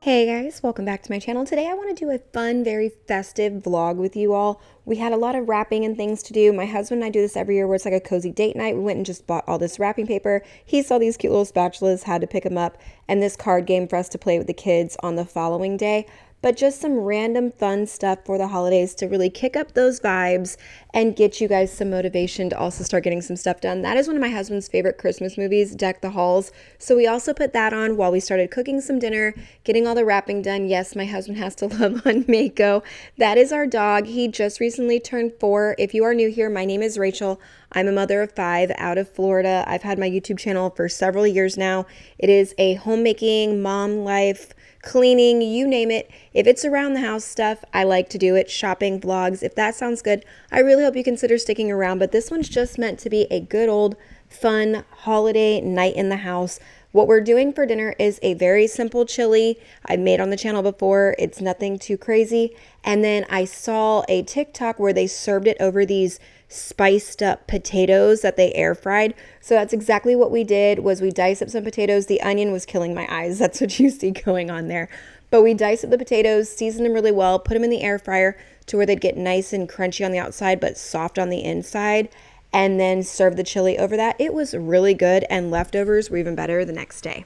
Hey guys, welcome back to my channel. Today I want to do a fun, very festive vlog with you all. We had a lot of wrapping and things to do. My husband and I do this every year where it's like a cozy date night. We went and just bought all this wrapping paper. He saw these cute little spatulas, had to pick them up, and this card game for us to play with the kids on the following day. But just some random fun stuff for the holidays to really kick up those vibes and get you guys some motivation to also start getting some stuff done. That is one of my husband's favorite Christmas movies, Deck the Halls. So we also put that on while we started cooking some dinner, getting all the wrapping done. Yes, my husband has to love on Mako. That is our dog. He just recently turned 4. If you are new here, my name is Rachel. I'm a mother of 5 out of Florida. I've had my YouTube channel for several years now. It is a homemaking, mom life, cleaning, you name it. If it's around the house stuff, I like to do it. Shopping, vlogs. If that sounds good, I really hope you consider sticking around. But this one's just meant to be a good old fun holiday night in the house. What we're doing for dinner is a very simple chili I made on the channel before. It's nothing too crazy. And then I saw a TikTok where they served it over these spiced up potatoes that they air fried. So that's exactly what we did. Was we diced up some potatoes. The onion was killing my eyes. That's what you see going on there. But we diced up the potatoes, seasoned them really well, put them in the air fryer to where they'd get nice and crunchy on the outside but soft on the inside, and then serve the chili over that. It was really good, and leftovers were even better the next day.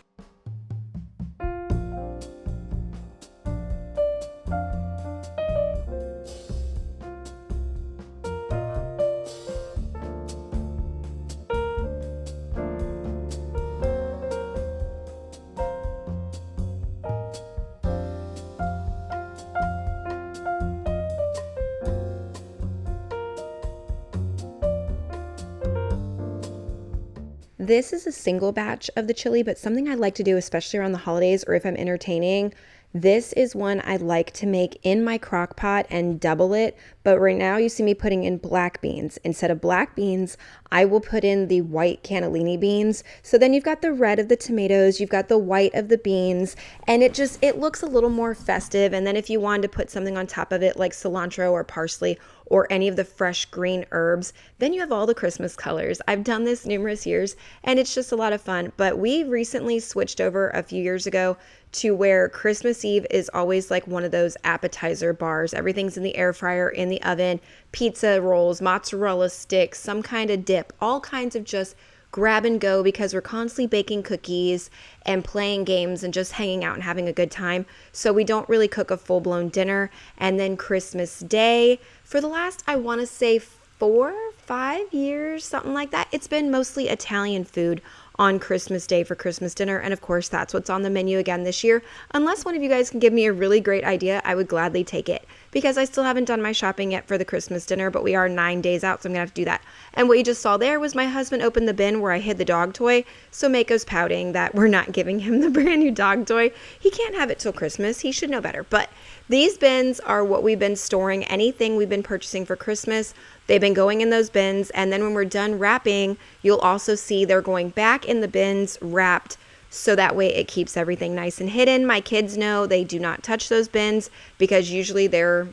This is a single batch of the chili, but something I like to do, especially around the holidays or if I'm entertaining, this is one I like to make in my crock pot and double it. But right now you see me putting in black beans. Instead of black beans, I will put in the white cannellini beans. So then you've got the red of the tomatoes, you've got the white of the beans, and it looks a little more festive. And then if you wanted to put something on top of it like cilantro or parsley or any of the fresh green herbs, then you have all the Christmas colors. I've done this numerous years and it's just a lot of fun. But we recently switched over a few years ago to where Christmas Eve is always like one of those appetizer bars. Everything's in the air fryer, in the oven, pizza rolls, mozzarella sticks, some kind of dip, all kinds of just grab and go because we're constantly baking cookies and playing games and just hanging out and having a good time. So we don't really cook a full-blown dinner. And then Christmas Day, for the last, I want to say 4, 5 years, something like that, it's been mostly Italian food on Christmas Day for Christmas dinner. And of course, that's what's on the menu again this year. Unless one of you guys can give me a really great idea, I would gladly take it because I still haven't done my shopping yet for the Christmas dinner, but we are 9 days out, so I'm gonna have to do that. And what you just saw there was my husband open the bin where I hid the dog toy. So Mako's pouting that we're not giving him the brand new dog toy. He can't have it till Christmas. He should know better. But these bins are what we've been storing. Anything we've been purchasing for Christmas, they've been going in those bins. And then when we're done wrapping, you'll also see they're going back in the bins wrapped, so that way it keeps everything nice and hidden. My kids know they do not touch those bins because usually they're,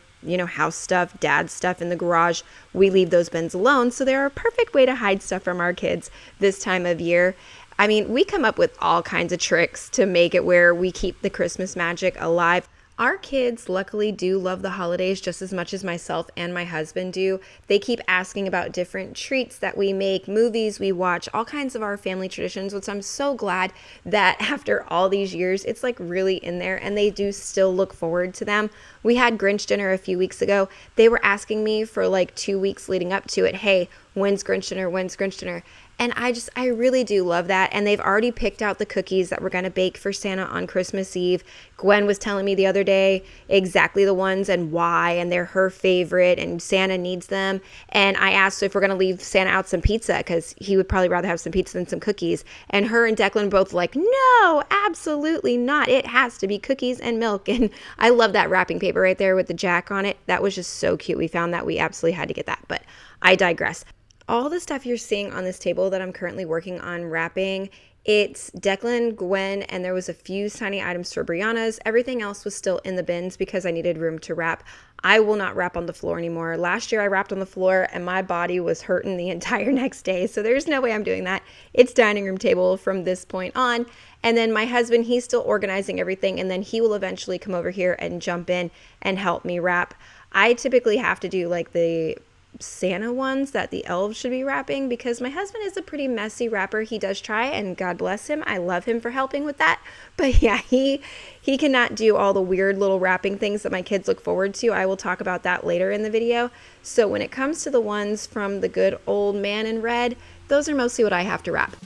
house stuff, dad's stuff in the garage. We leave those bins alone. So they're a perfect way to hide stuff from our kids this time of year. I mean, we come up with all kinds of tricks to make it where we keep the Christmas magic alive. Our kids luckily do love the holidays just as much as myself and my husband do. They keep asking about different treats that we make, movies we watch, all kinds of our family traditions, which I'm so glad that after all these years, it's like really in there and they do still look forward to them. We had Grinch dinner a few weeks ago. They were asking me for like 2 weeks leading up to it, hey, when's Grinch dinner? When's Grinch dinner? And I really do love that. And they've already picked out the cookies that we're going to bake for Santa on Christmas Eve. Gwen was telling me the other day exactly the ones and why, and they're her favorite, and Santa needs them. And I asked if we're going to leave Santa out some pizza because he would probably rather have some pizza than some cookies. And her and Declan both like, no, absolutely not. It has to be cookies and milk. And I love that wrapping paper right there with the Jack on it. That was just so cute. We found that. We absolutely had to get that. But I digress. All the stuff you're seeing on this table that I'm currently working on wrapping, it's Declan, Gwen, and there was a few tiny items for Brianna's. Everything else was still in the bins because I needed room to wrap. I will not wrap on the floor anymore. Last year I wrapped on the floor and my body was hurting the entire next day. So there's no way I'm doing that. It's dining room table from this point on. And then my husband, he's still organizing everything, and then he will eventually come over here and jump in and help me wrap. I typically have to do like the Santa ones that the elves should be wrapping because my husband is a pretty messy wrapper. He does try, and God bless him. I love him for helping with that. But yeah, he cannot do all the weird little wrapping things that my kids look forward to. I will talk about that later in the video. So when it comes to the ones from the good old man in red, those are mostly what I have to wrap.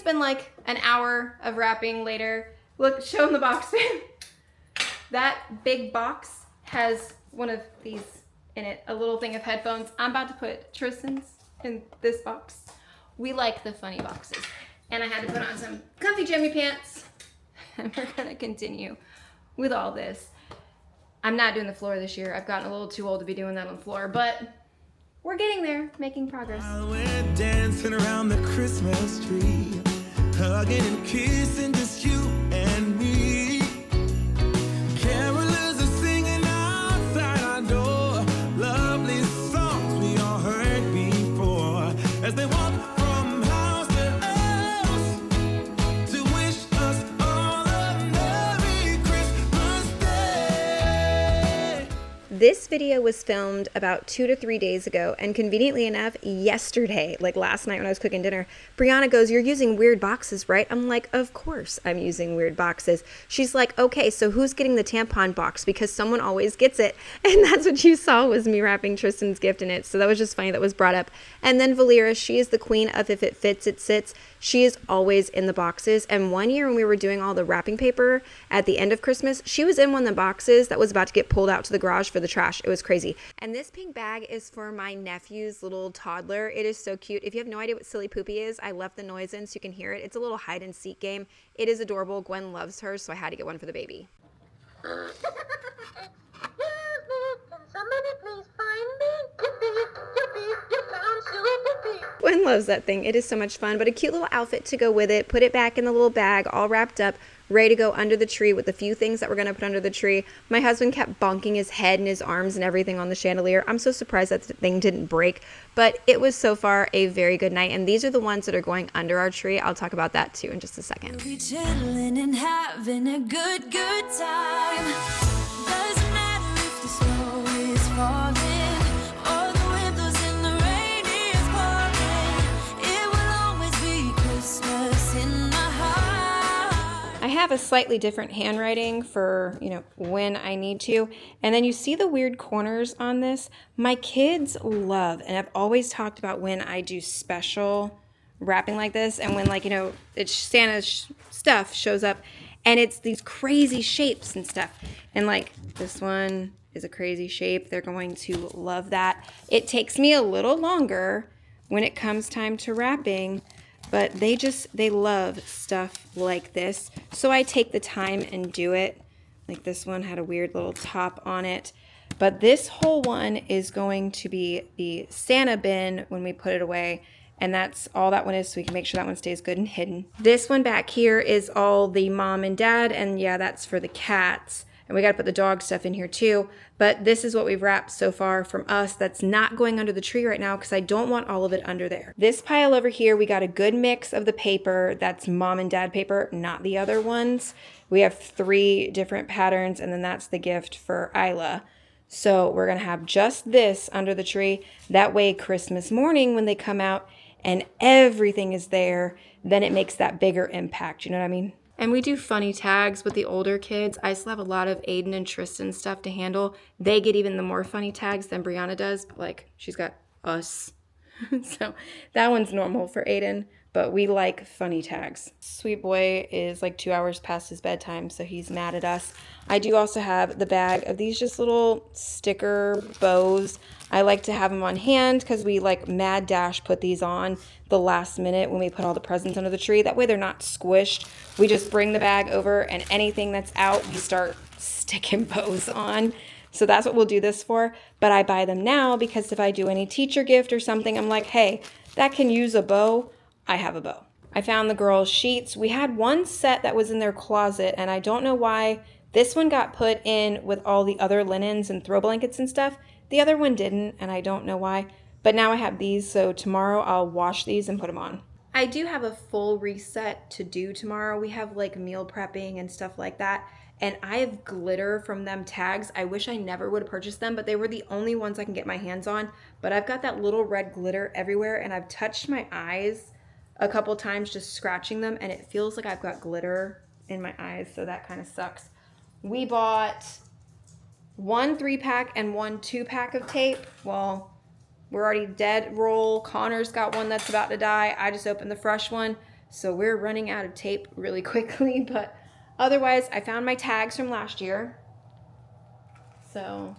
Been like an hour of wrapping later. Look, show them the box fan. That big box has one of these in it, a little thing of headphones. I'm about to put Tristan's in this box. We like the funny boxes. And I had to put on some comfy jammy pants. And we're gonna continue with all this. I'm not doing the floor this year. I've gotten a little too old to be doing that on the floor, but we're getting there, making progress. We're dancing around the Christmas tree, hugging and kissing, just you and me. Carolers are singing outside our door, lovely songs we all heard before, as they walk from house to house to wish us all a Merry Christmas Day. This video was filmed about 2 to 3 days ago, and conveniently enough, yesterday, like last night when I was cooking dinner, Brianna goes, "You're using weird boxes, right?" I'm like, "Of course I'm using weird boxes." She's like, "Okay, so who's getting the tampon box? Because someone always gets it." And that's what you saw was me wrapping Tristan's gift in it. So that was just funny that was brought up. And then Valera, she is the queen of if it fits, it sits. She is always in the boxes. And one year when we were doing all the wrapping paper at the end of Christmas, she was in one of the boxes that was about to get pulled out to the garage for the trash. It was crazy. And this pink bag is for my nephew's little toddler. It is so cute. If you have no idea what Silly Poopy is, I left the noise in so you can hear it. It's a little hide and seek game. It is adorable. Gwen loves her, so I had to get one for the baby. Somebody please find me. Yippee, you found Silly Poopy. Gwen loves that thing. It is so much fun, but a cute little outfit to go with it. Put it back in the little bag, all wrapped up, ready to go under the tree with the few things that we're going to put under the tree. My husband kept bonking his head and his arms and everything on the chandelier. I'm so surprised that the thing didn't break, but it was so far a very good night. And these are the ones that are going under our tree. I'll talk about that too in just a second. We chilling and having a good time. Doesn't matter if the snow is falling or the windows in the rain is pouring. It will always be Christmas in my heart. I have a slightly different handwriting for, when I need to. And then you see the weird corners on this. My kids love, and I've always talked about when I do special wrapping like this and when it's Santa's stuff shows up and it's these crazy shapes and stuff. And this one is a crazy shape. They're going to love that. It takes me a little longer when it comes time to wrapping, but they love stuff like this. So I take the time and do it. Like this one had a weird little top on it. But this whole one is going to be the Santa bin when we put it away. And that's all that one is, so we can make sure that one stays good and hidden. This one back here is all the mom and dad, and yeah, that's for the cats. And we got to put the dog stuff in here too. But this is what we've wrapped so far from us that's not going under the tree right now because I don't want all of it under there. This pile over here, we got a good mix of the paper. That's mom and dad paper, not the other ones. We have 3 different patterns, and then that's the gift for Isla. So we're going to have just this under the tree. That way Christmas morning when they come out and everything is there, then it makes that bigger impact. You know what I mean? And we do funny tags with the older kids. I still have a lot of Aiden and Tristan stuff to handle. They get even the more funny tags than Brianna does. But she's got us. So that one's normal for Aiden. But we like funny tags. Sweet boy is 2 hours past his bedtime, so he's mad at us. I do also have the bag of these just little sticker bows. I like to have them on hand because we mad dash put these on the last minute when we put all the presents under the tree. That way they're not squished. We just bring the bag over and anything that's out, we start sticking bows on. So that's what we'll do this for. But I buy them now because if I do any teacher gift or something, I'm like, hey, that can use a bow. I have a bow. I found the girls' sheets. We had one set that was in their closet, and I don't know why this one got put in with all the other linens and throw blankets and stuff. The other one didn't, and I don't know why. But now I have these, so tomorrow I'll wash these and put them on. I do have a full reset to do tomorrow. We have like meal prepping and stuff like that. And I have glitter from them tags. I wish I never would have purchased them, but they were the only ones I can get my hands on. But I've got that little red glitter everywhere, and I've touched my eyes a couple times just scratching them, and it feels like I've got glitter in my eyes, so that kind of sucks. We bought one 3-pack and one 2-pack of tape. Well, we're already dead roll. Connor's got one that's about to die. I just opened the fresh one, so we're running out of tape really quickly, but otherwise, I found my tags from last year. So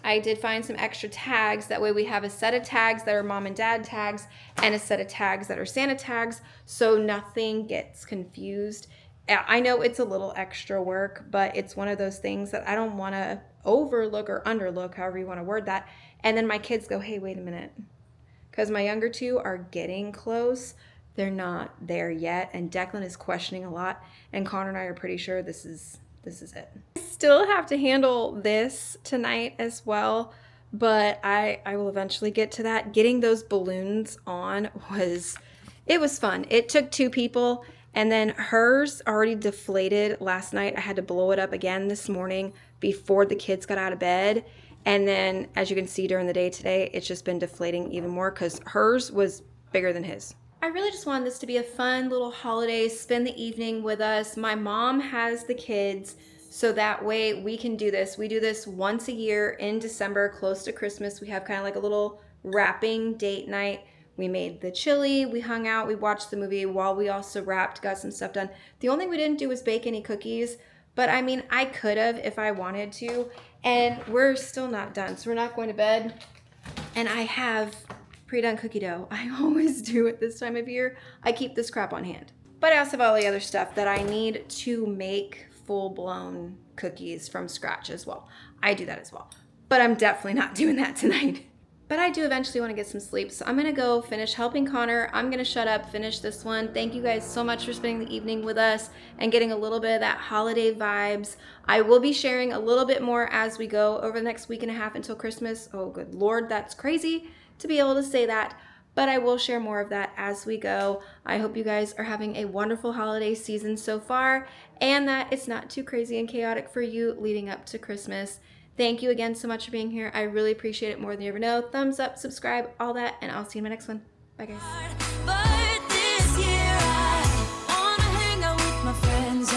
I did find some extra tags. That way we have a set of tags that are mom and dad tags and a set of tags that are Santa tags, so nothing gets confused. I know it's a little extra work, but it's one of those things that I don't want to overlook or underlook, however you want to word that. And then my kids go, hey, wait a minute. Because my younger two are getting close. They're not there yet. And Declan is questioning a lot. And Connor and I are pretty sure this is it. I still have to handle this tonight as well. But I will eventually get to that. Getting those balloons on was fun. It took 2 people. And then hers already deflated last night. I had to blow it up again this morning before the kids got out of bed. And then, as you can see during the day today, it's just been deflating even more because hers was bigger than his. I really just wanted this to be a fun little holiday, spend the evening with us. My mom has the kids, so that way we can do this. We do this once a year in December, close to Christmas. We have kind of like a little wrapping date night. We made the chili, we hung out, we watched the movie while we also wrapped, got some stuff done. The only thing we didn't do was bake any cookies, but I mean, I could have if I wanted to, and we're still not done. So we're not going to bed, and I have pre-done cookie dough. I always do at this time of year. I keep this crap on hand. But I also have all the other stuff that I need to make full-blown cookies from scratch as well. I do that as well, but I'm definitely not doing that tonight. But I do eventually want to get some sleep, so I'm going to go finish helping Connor. I'm going to shut up, finish this one. Thank you guys so much for spending the evening with us and getting a little bit of that holiday vibes. I will be sharing a little bit more as we go over the next week and a half until Christmas. Oh, good Lord, that's crazy to be able to say that, but I will share more of that as we go. I hope you guys are having a wonderful holiday season so far and that it's not too crazy and chaotic for you leading up to Christmas. Thank you again so much for being here. I really appreciate it more than you ever know. Thumbs up, subscribe, all that, and I'll see you in my next one. Bye, guys. But this year I wanna hang out with my friends.